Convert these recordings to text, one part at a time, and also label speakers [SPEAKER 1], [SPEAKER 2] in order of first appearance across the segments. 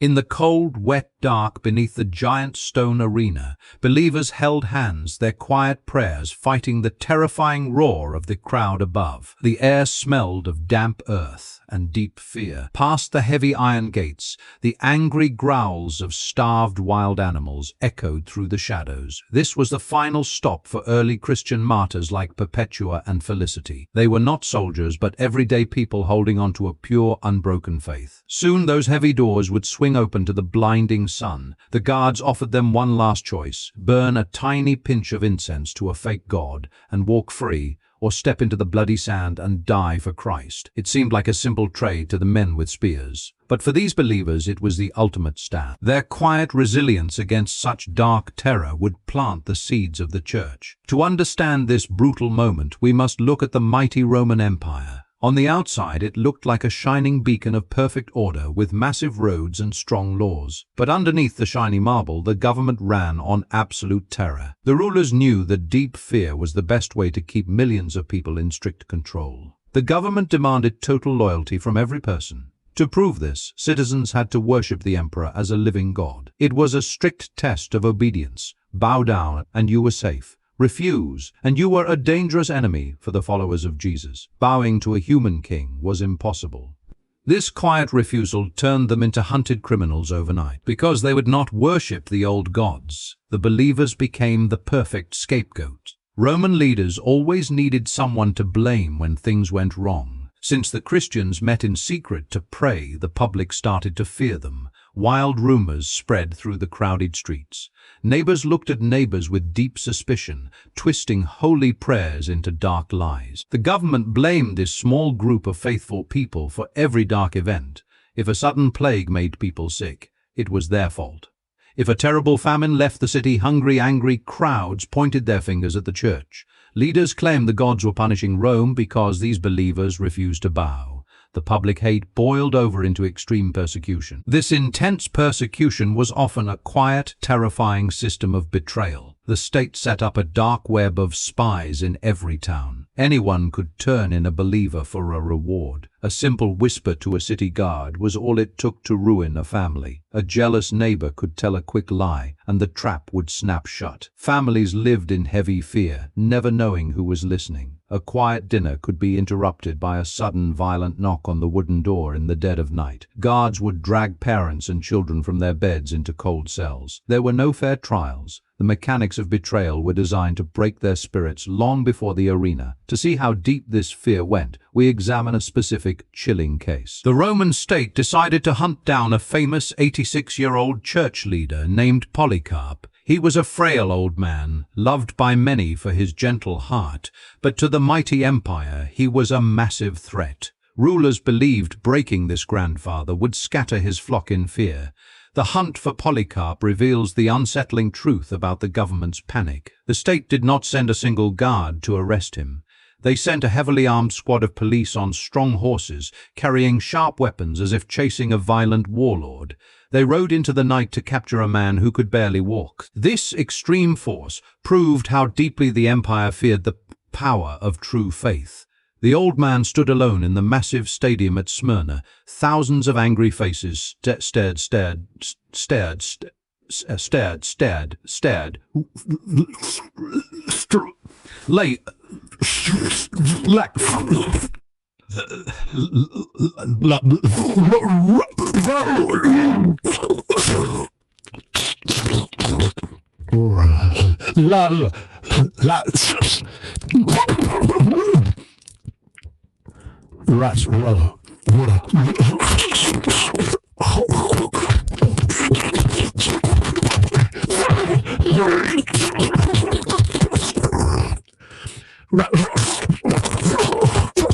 [SPEAKER 1] In the cold, wet dark beneath the giant stone arena, believers held hands, their quiet prayers fighting the terrifying roar of the crowd above. The air smelled of damp earth and deep fear. Past the heavy iron gates, the angry growls of starved wild animals echoed through the shadows. This was the final stop for early Christian martyrs like Perpetua and Felicity. They were not soldiers, but everyday people holding on to a pure, unbroken faith. Soon those heavy doors would swing open to the blinding sun. The guards offered them one last choice: burn a tiny pinch of incense to a fake god and walk free, or step into the bloody sand and die for Christ. It seemed like a simple trade to the men with spears. But for these believers it was the ultimate stand. Their quiet resilience against such dark terror would plant the seeds of the church. To understand this brutal moment, we must look at the mighty Roman Empire. On the outside, it looked like a shining beacon of perfect order with massive roads and strong laws. But underneath the shiny marble, the government ran on absolute terror. The rulers knew that deep fear was the best way to keep millions of people in strict control. The government demanded total loyalty from every person. To prove this, citizens had to worship the emperor as a living god. It was a strict test of obedience. Bow down and you were safe. Refuse, and you were a dangerous enemy for the followers of Jesus. Bowing to a human king was impossible. This quiet refusal turned them into hunted criminals overnight. Because they would not worship the old gods, the believers became the perfect scapegoat. Roman leaders always needed someone to blame when things went wrong. Since the Christians met in secret to pray, the public started to fear them. Wild rumors spread through the crowded streets. Neighbors looked at neighbors with deep suspicion, twisting holy prayers into dark lies. The government blamed this small group of faithful people for every dark event. If a sudden plague made people sick, it was their fault. If a terrible famine left the city hungry, angry crowds pointed their fingers at the church. Leaders claimed the gods were punishing Rome because these believers refused to bow. The public hate boiled over into extreme persecution. This intense persecution was often a quiet, terrifying system of betrayal. The state set up a dark web of spies in every town. Anyone could turn in a believer for a reward. A simple whisper to a city guard was all it took to ruin a family. A jealous neighbor could tell a quick lie, and the trap would snap shut. Families lived in heavy fear, never knowing who was listening. A quiet dinner could be interrupted by a sudden violent knock on the wooden door in the dead of night. Guards would drag parents and children from their beds into cold cells. There were no fair trials. The mechanics of betrayal were designed to break their spirits long before the arena. To see how deep this fear went, we examine a specific, chilling case. The Roman state decided to hunt down a famous 86-year-old church leader named Polycarp. He was a frail old man, loved by many for his gentle heart, but to the mighty empire he was a massive threat. Rulers believed breaking this grandfather would scatter his flock in fear. The hunt for Polycarp reveals the unsettling truth about the government's panic. The state did not send a single guard to arrest him. They sent a heavily armed squad of police on strong horses, carrying sharp weapons as if chasing a violent warlord. They rode into the night to capture a man who could barely walk. This extreme force proved how deeply the empire feared the power of true faith. The old man stood alone in the massive stadium at Smyrna. Thousands of angry faces stared.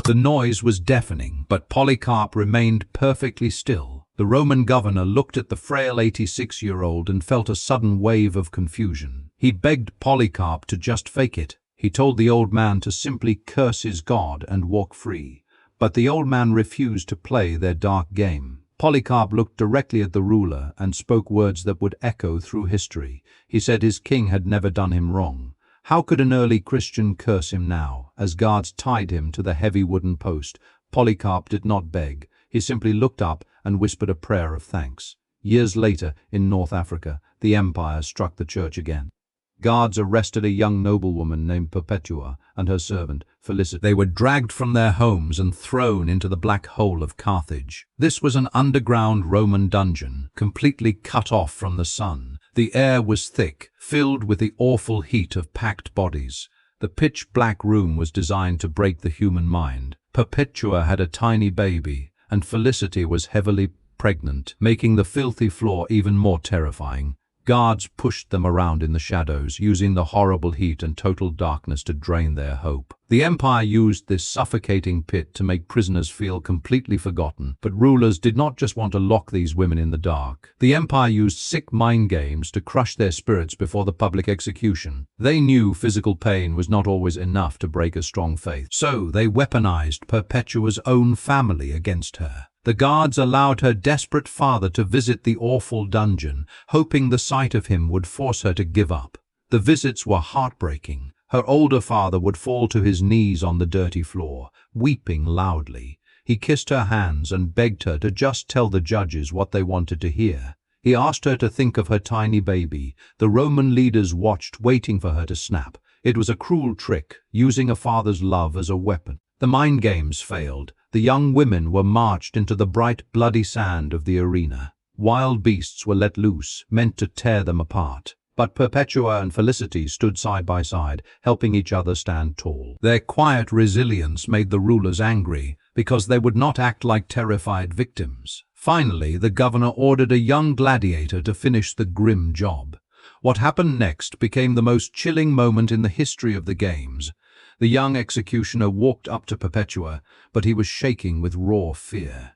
[SPEAKER 1] The noise was deafening, but Polycarp remained perfectly still. The Roman governor looked at the frail 86-year-old and felt a sudden wave of confusion. He begged Polycarp to just fake it. He told the old man to simply curse his god and walk free. But the old man refused to play their dark game. Polycarp looked directly at the ruler and spoke words that would echo through history. He said his king had never done him wrong. How could an early Christian curse him now? As guards tied him to the heavy wooden post, Polycarp did not beg. He simply looked up and whispered a prayer of thanks. Years later, in North Africa, the empire struck the church again. Guards arrested a young noblewoman named Perpetua and her servant, Felicity. They were dragged from their homes and thrown into the black hole of Carthage. This was an underground Roman dungeon, completely cut off from the sun. The air was thick, filled with the awful heat of packed bodies. The pitch-black room was designed to break the human mind. Perpetua had a tiny baby, and Felicity was heavily pregnant, making the filthy floor even more terrifying. Guards pushed them around in the shadows, using the horrible heat and total darkness to drain their hope. The empire used this suffocating pit to make prisoners feel completely forgotten, but rulers did not just want to lock these women in the dark. The empire used sick mind games to crush their spirits before the public execution. They knew physical pain was not always enough to break a strong faith, so they weaponized Perpetua's own family against her. The guards allowed her desperate father to visit the awful dungeon, hoping the sight of him would force her to give up. The visits were heartbreaking. Her older father would fall to his knees on the dirty floor, weeping loudly. He kissed her hands and begged her to just tell the judges what they wanted to hear. He asked her to think of her tiny baby. The Roman leaders watched, waiting for her to snap. It was a cruel trick, using a father's love as a weapon. The mind games failed. The young women were marched into the bright, bloody sand of the arena. Wild beasts were let loose, meant to tear them apart. But Perpetua and Felicity stood side by side, helping each other stand tall. Their quiet resilience made the rulers angry, because they would not act like terrified victims. Finally, the governor ordered a young gladiator to finish the grim job. What happened next became the most chilling moment in the history of the games. The young executioner walked up to Perpetua, but he was shaking with raw fear.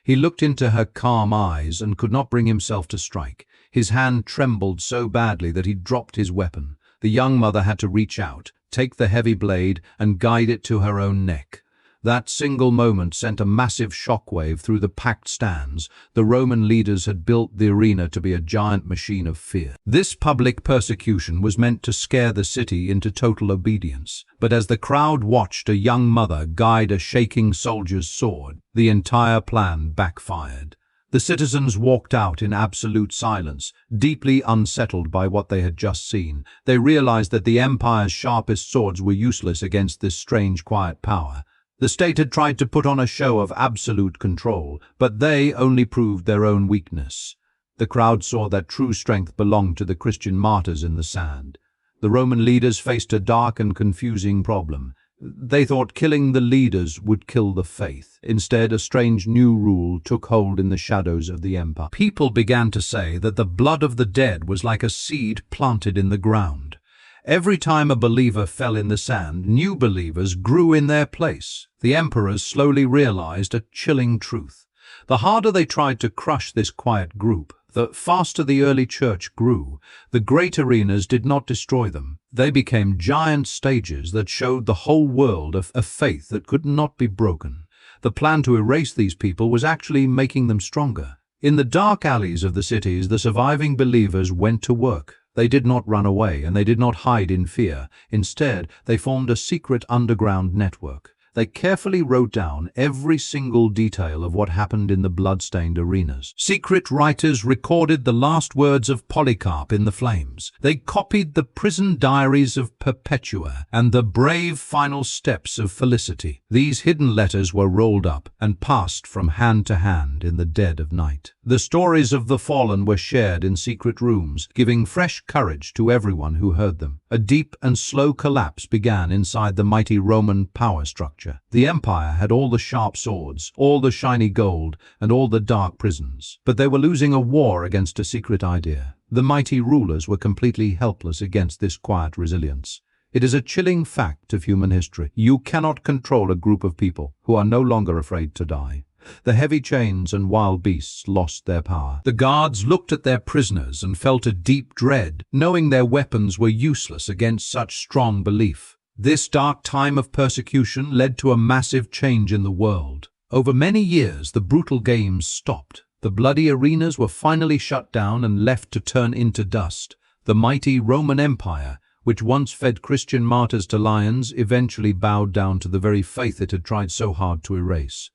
[SPEAKER 1] He looked into her calm eyes and could not bring himself to strike. His hand trembled so badly that he dropped his weapon. The young mother had to reach out, take the heavy blade, and guide it to her own neck. That single moment sent a massive shockwave through the packed stands. The Roman leaders had built the arena to be a giant machine of fear. This public persecution was meant to scare the city into total obedience. But as the crowd watched a young mother guide a shaking soldier's sword, the entire plan backfired. The citizens walked out in absolute silence, deeply unsettled by what they had just seen. They realized that the empire's sharpest swords were useless against this strange, quiet power. The state had tried to put on a show of absolute control, but they only proved their own weakness. The crowd saw that true strength belonged to the Christian martyrs in the sand. The Roman leaders faced a dark and confusing problem. They thought killing the leaders would kill the faith. Instead, a strange new rule took hold in the shadows of the empire. People began to say that the blood of the dead was like a seed planted in the ground. Every time a believer fell in the sand, new believers grew in their place. The emperors slowly realized a chilling truth. The harder they tried to crush this quiet group, the faster the early church grew. The great arenas did not destroy them. They became giant stages that showed the whole world a faith that could not be broken. The plan to erase these people was actually making them stronger. In the dark alleys of the cities, the surviving believers went to work. They did not run away, and they did not hide in fear. Instead, they formed a secret underground network. They carefully wrote down every single detail of what happened in the blood-stained arenas. Secret writers recorded the last words of Polycarp in the flames. They copied the prison diaries of Perpetua and the brave final steps of Felicity. These hidden letters were rolled up and passed from hand to hand in the dead of night. The stories of the fallen were shared in secret rooms, giving fresh courage to everyone who heard them. A deep and slow collapse began inside the mighty Roman power structure. The empire had all the sharp swords, all the shiny gold, and all the dark prisons. But they were losing a war against a secret idea. The mighty rulers were completely helpless against this quiet resilience. It is a chilling fact of human history. You cannot control a group of people who are no longer afraid to die. The heavy chains and wild beasts lost their power. The guards looked at their prisoners and felt a deep dread, knowing their weapons were useless against such strong belief. This dark time of persecution led to a massive change in the world. Over many years, the brutal games stopped. The bloody arenas were finally shut down and left to turn into dust. The mighty Roman Empire, which once fed Christian martyrs to lions, eventually bowed down to the very faith it had tried so hard to erase.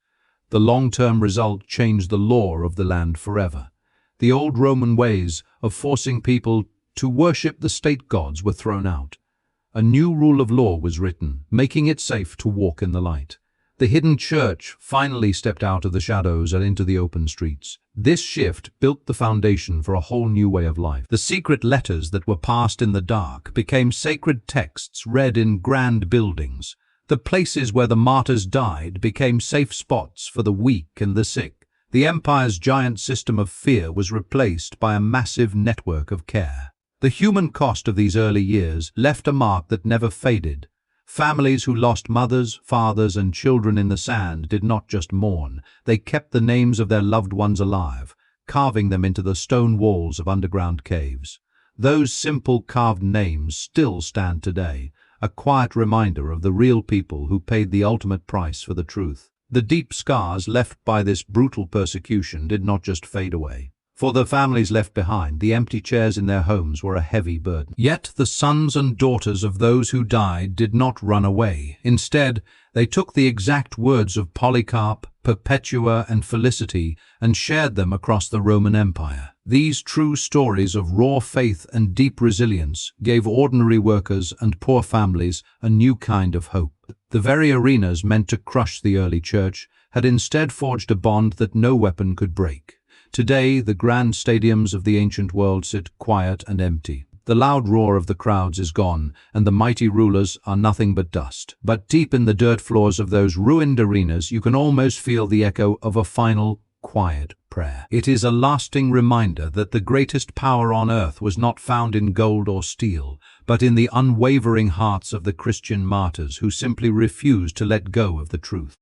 [SPEAKER 1] The long-term result changed the law of the land forever. The old Roman ways of forcing people to worship the state gods were thrown out. A new rule of law was written, making it safe to walk in the light. The hidden church finally stepped out of the shadows and into the open streets. This shift built the foundation for a whole new way of life. The secret letters that were passed in the dark became sacred texts read in grand buildings. The places where the martyrs died became safe spots for the weak and the sick. The empire's giant system of fear was replaced by a massive network of care. The human cost of these early years left a mark that never faded. Families who lost mothers, fathers, and children in the sand did not just mourn. They kept the names of their loved ones alive, carving them into the stone walls of underground caves. Those simple carved names still stand today, a quiet reminder of the real people who paid the ultimate price for the truth. The deep scars left by this brutal persecution did not just fade away. For the families left behind, the empty chairs in their homes were a heavy burden. Yet the sons and daughters of those who died did not run away. Instead, they took the exact words of Polycarp, Perpetua, and Felicity and shared them across the Roman Empire. These true stories of raw faith and deep resilience gave ordinary workers and poor families a new kind of hope. The very arenas meant to crush the early church had instead forged a bond that no weapon could break. Today, the grand stadiums of the ancient world sit quiet and empty. The loud roar of the crowds is gone, and the mighty rulers are nothing but dust. But deep in the dirt floors of those ruined arenas, you can almost feel the echo of a final, quiet prayer. It is a lasting reminder that the greatest power on earth was not found in gold or steel, but in the unwavering hearts of the Christian martyrs who simply refused to let go of the truth.